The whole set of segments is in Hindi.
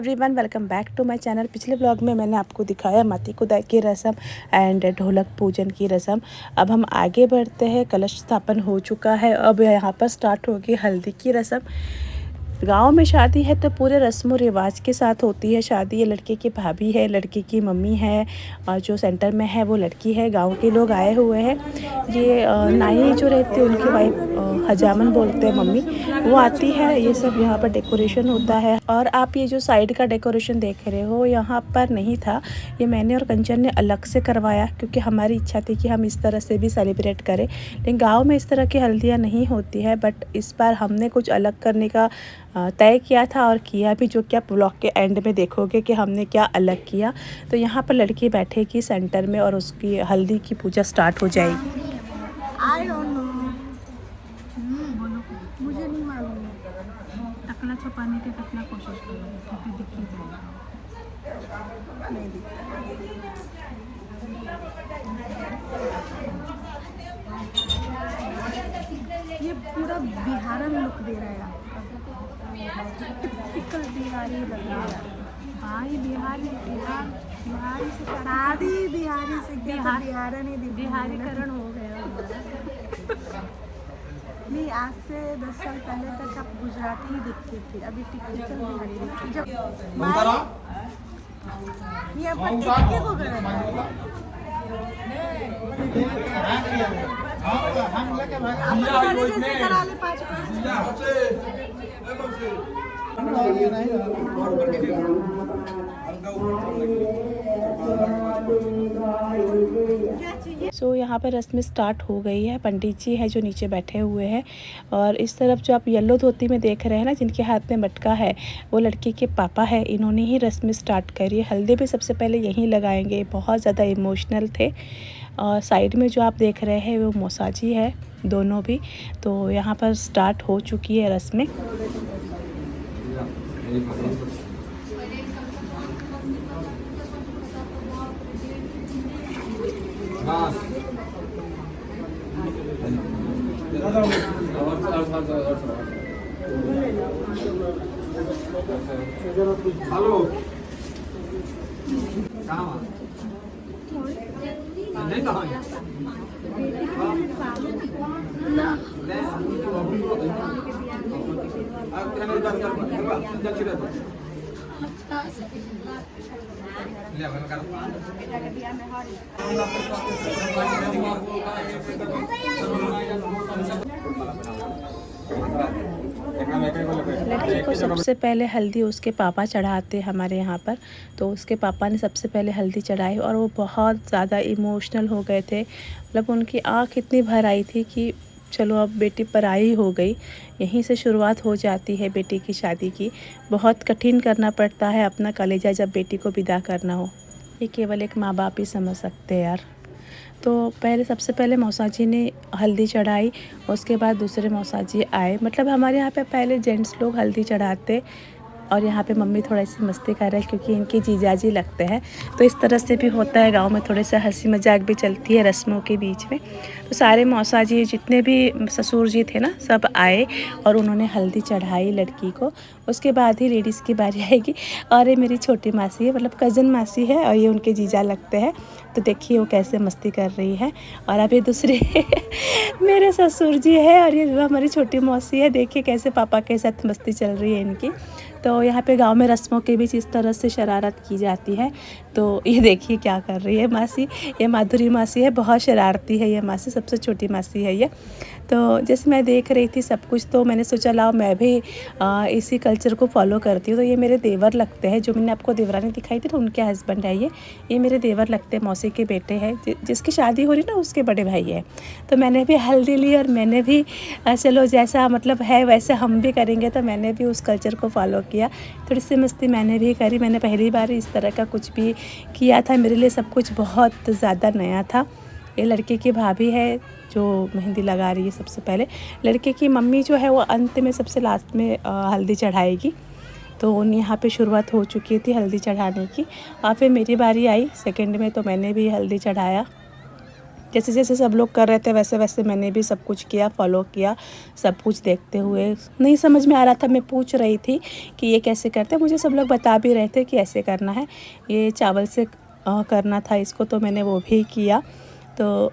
Everyone, welcome back to my channel. पिछले ब्लॉग में मैंने आपको दिखाया माटी खुदाई की रस्म एंड ढोलक पूजन की रस्म। अब हम आगे बढ़ते हैं। कलश स्थापन हो चुका है, अब यहाँ पर स्टार्ट होगी हल्दी की रस्म। गांव में शादी है तो पूरे रस्मों रिवाज के साथ होती है शादी। ये लड़के की भाभी है, लड़के की मम्मी है, और जो सेंटर में है वो लड़की है। गांव के लोग आए हुए हैं। ये नाई जो रहती है उनकी वाइफ हजामन बोलते हैं मम्मी, वो आती है। ये सब यहाँ पर डेकोरेशन होता है। और आप ये जो साइड का डेकोरेशन देख रहे हो यहाँ पर नहीं था, ये मैंने और कंचन ने अलग से करवाया क्योंकि हमारी इच्छा थी कि हम इस तरह से भी सेलिब्रेट करें। लेकिन गाँव में इस तरह की हल्दियाँ नहीं होती है, बट इस बार हमने कुछ अलग करने का तय किया था और किया भी, जो कि आप ब्लॉग के एंड में देखोगे कि हमने क्या अलग किया। तो यहाँ पर लड़की बैठेगी सेंटर में और उसकी हल्दी की पूजा स्टार्ट हो जाएगी। I don't know. मुझे नहीं मालूम। टकला छुपाने की कितना कोशिश करो, दिख ही जाएगा। नहीं दिख ये पूरा बिहारन लुक दे रहा है आपका, टिपिकल बिहारी लग रहा है भाई। बिहारी से शादी बिहारी से क्या, बिहारन ही बिहारीकरण हो गया। नहीं, आज से 10 साल पहले तक आप गुजराती ही दिखते थे, अभी टिपिकल बिहारी दिखते। जब ये अपन टिक्के को कर रहे हैं। करा ले 5 सो यहाँ पर रस्म स्टार्ट हो गई है। पंडित जी है जो नीचे बैठे हुए हैं, और इस तरफ जो आप येलो धोती में देख रहे हैं ना, जिनके हाथ में मटका है, वो लड़की के पापा है। इन्होंने ही रस्म स्टार्ट करी है। हल्दी भी सबसे पहले यहीं लगाएंगे। बहुत ज़्यादा इमोशनल थे। और साइड में जो आप देख रहे हैं वो मौसाजी है, दोनों भी। तो यहाँ पर स्टार्ट हो चुकी है रस्में। लड़की को सबसे पहले हल्दी उसके पापा चढ़ाते हमारे यहाँ पर। तो उसके पापा ने सबसे पहले हल्दी चढ़ाई और वो बहुत ज़्यादा इमोशनल हो गए थे। मतलब उनकी आँख इतनी भर आई थी कि चलो अब बेटी पराई हो गई। यहीं से शुरुआत हो जाती है बेटी की शादी की। बहुत कठिन करना पड़ता है अपना कलेजा जब बेटी को विदा करना हो। ये केवल एक माँ बाप ही समझ सकते हैं यार। तो सबसे पहले मौसाजी ने हल्दी चढ़ाई, उसके बाद दूसरे मौसाजी आए। मतलब हमारे यहाँ पे पहले जेंट्स लोग हल्दी चढ़ाते, और यहाँ पे मम्मी थोड़ा सी मस्ती कर रहे हैं क्योंकि इनके जीजाजी लगते हैं। तो इस तरह से भी होता है गांव में, थोड़े सा हंसी मजाक भी चलती है रस्मों के बीच में। तो सारे मौसाजी जितने भी ससुर जी थे ना, सब आए और उन्होंने हल्दी चढ़ाई लड़की को। उसके बाद ही लेडीज़ की बारी आएगी। और ये मेरी छोटी मासी है, मतलब कज़न मासी है, और ये उनके जीजा लगते हैं। तो देखिए वो कैसे मस्ती कर रही है। और अब ये दूसरे मेरे ससुर जी है, और ये हमारी छोटी मौसी है। देखिए कैसे पापा के साथ मस्ती चल रही है इनकी। तो यहाँ पे गांव में रस्मों के बीच इस तरह से शरारत की जाती है। तो ये देखिए क्या कर रही है मासी। ये माधुरी मासी है, बहुत शरारती है ये मासी, सबसे छोटी मासी है ये। तो जैसे मैं देख रही थी सब कुछ, तो मैंने सोचा लाओ मैं भी इसी कल्चर को फॉलो करती हूँ। तो ये मेरे देवर लगते हैं, जो मैंने आपको देवरानी दिखाई थी ना, उनके हस्बैंड है ये मेरे देवर लगते हैं, मौसी के बेटे हैं। जिसकी शादी हो रही ना उसके बड़े भाई है। तो मैंने भी हल्दी ली और मैंने भी चलो जैसा मतलब है वैसे हम भी करेंगे, तो मैंने भी उस कल्चर को फॉलो किया। थोड़ी सी मस्ती मैंने भी करी। मैंने पहली बार इस तरह का कुछ भी किया था, मेरे लिए सब कुछ बहुत ज़्यादा नया था। ये लड़के की भाभी है जो मेहंदी लगा रही है सबसे पहले। लड़के की मम्मी जो है वो अंत में सबसे लास्ट में हल्दी चढ़ाएगी। तो यहाँ पे शुरुआत हो चुकी थी हल्दी चढ़ाने की। और फिर मेरी बारी आई सेकंड में, तो मैंने भी हल्दी चढ़ाया। जैसे जैसे सब लोग कर रहे थे वैसे वैसे मैंने भी सब कुछ किया, फॉलो किया, सब कुछ देखते हुए। नहीं समझ में आ रहा था, मैं पूछ रही थी कि ये कैसे करते हैं, मुझे सब लोग बता भी रहे थे कि ऐसे करना है, ये चावल से करना था इसको, तो मैंने वो भी किया। तो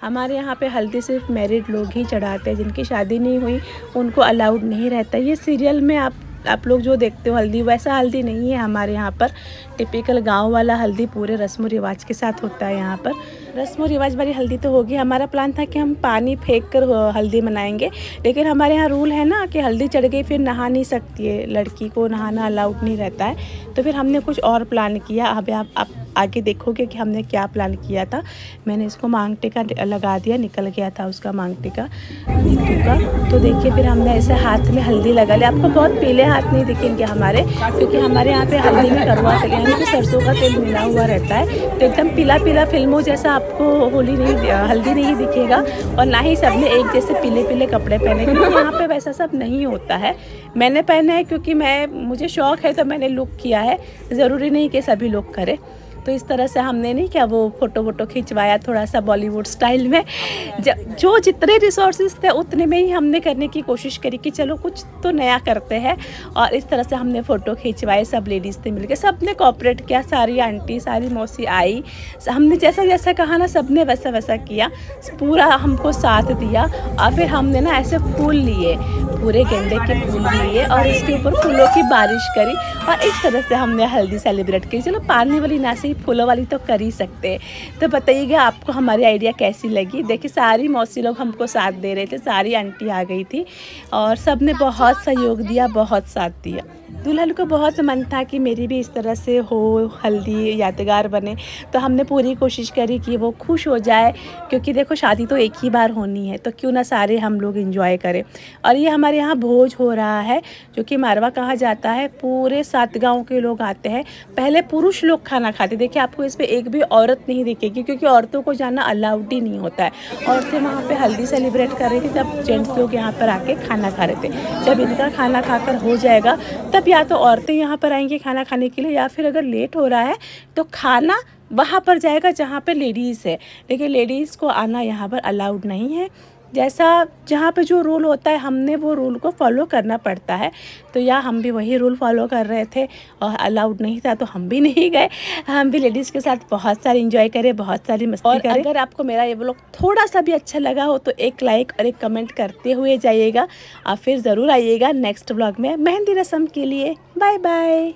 हमारे यहाँ पे हल्दी सिर्फ मैरिड लोग ही चढ़ाते हैं, जिनकी शादी नहीं हुई उनको अलाउड नहीं रहता। ये सीरियल में आप लोग जो देखते हो हल्दी, वैसा हल्दी नहीं है हमारे यहाँ पर। टिपिकल गांव वाला हल्दी पूरे रस्म रिवाज के साथ होता है यहाँ पर। रस्म रिवाज वाली हल्दी तो होगी। हमारा प्लान था कि हम पानी फेंक कर हल्दी मनाएंगे, लेकिन हमारे यहाँ रूल है ना कि हल्दी चढ़ गई फिर नहा नहीं सकती है, लड़की को नहाना अलाउड नहीं रहता है। तो फिर हमने कुछ और प्लान किया। अब आप आगे देखोगे कि हमने क्या प्लान किया था। मैंने इसको मांग टीका लगा दिया, निकल गया था उसका मांग टीका नीतू का। तो देखिए फिर हमने ऐसे हाथ में हल्दी लगा लिया। आपको बहुत पीले हाथ नहीं दिखेंगे हमारे, क्योंकि हमारे यहाँ पे हल्दी में कड़वा तेल यानी कि सरसों का तेल मिला हुआ रहता है। तो एकदम पीला पीला फिल्मों जैसा आपको हल्दी नहीं दिखेगा, और ना ही सबने एक जैसे पीले पीले कपड़े पहने, क्योंकि यहाँ पे वैसा सब नहीं होता है। मैंने पहने हैं क्योंकि मुझे शौक़ है तो मैंने लुक किया है, ज़रूरी नहीं कि सभी लोग करें। तो इस तरह से हमने नहीं क्या वो फ़ोटो खिंचवाया थोड़ा सा बॉलीवुड स्टाइल में। जो जितने रिसोर्सेज थे उतने में ही हमने करने की कोशिश करी कि चलो कुछ तो नया करते हैं, और इस तरह से हमने फ़ोटो खिंचवाए। सब लेडीज़ थे मिलके, सब ने कोऑपरेट किया, सारी आंटी सारी मौसी आई, हमने जैसा जैसा कहा ना सब ने वैसा वैसा किया, पूरा हमको साथ दिया। और फिर हमने ना ऐसे फूल लिए, पूरे गेंदे के फूल लिए और इसके ऊपर फूलों की बारिश करी, और इस तरह से हमने हल्दी सेलिब्रेट की। चलो पानी वाली ना सही, फूलों वाली तो कर ही सकते हैं। तो बताइएगा आपको हमारी आइडिया कैसी लगी। देखिए सारी मौसी लोग हमको साथ दे रहे थे, सारी आंटी आ गई थी और सब ने बहुत सहयोग दिया, बहुत साथ दिया। दुल्हन को बहुत मन था कि मेरी भी इस तरह से हो, हल्दी यादगार बने। तो हमने पूरी कोशिश करी कि वो खुश हो जाए, क्योंकि देखो शादी तो एक ही बार होनी है, तो क्यों ना सारे हम लोग एंजॉय करें। और ये हमारे यहाँ भोज हो रहा है, जो कि मारवा कहा जाता है। पूरे 7 गाँव के लोग आते हैं। पहले पुरुष लोग खाना खाते, देखिए आपको इस पर एक भी औरत नहीं दिखेगी, क्योंकि औरतों को जाना अलाउड ही नहीं होता है। औरतें वहाँ पर हल्दी सेलिब्रेट कर रही थी, तब जेंट्स लोग यहाँ पर आके खाना खा रहे थे। जब इनका खाना खाकर हो जाएगा तब या तो औरतें यहाँ पर आएंगी खाना खाने के लिए, या फिर अगर लेट हो रहा है तो खाना वहाँ पर जाएगा जहाँ पे लेडीज़ है। लेकिन लेडीज़ को आना यहाँ पर अलाउड नहीं है। जैसा जहाँ पे जो रूल होता है हमने वो रूल को फॉलो करना पड़ता है। तो या हम भी वही रूल फॉलो कर रहे थे, और अलाउड नहीं था तो हम भी नहीं गए। हम भी लेडीज़ के साथ बहुत सारी इंजॉय करें, बहुत सारी मस्ती करें। अगर आपको मेरा ये व्लॉग थोड़ा सा भी अच्छा लगा हो तो एक लाइक और एक कमेंट करते हुए जाइएगा, और फिर ज़रूर आइएगा नेक्स्ट व्लॉग में मेहंदी रस्म के लिए। Bye bye.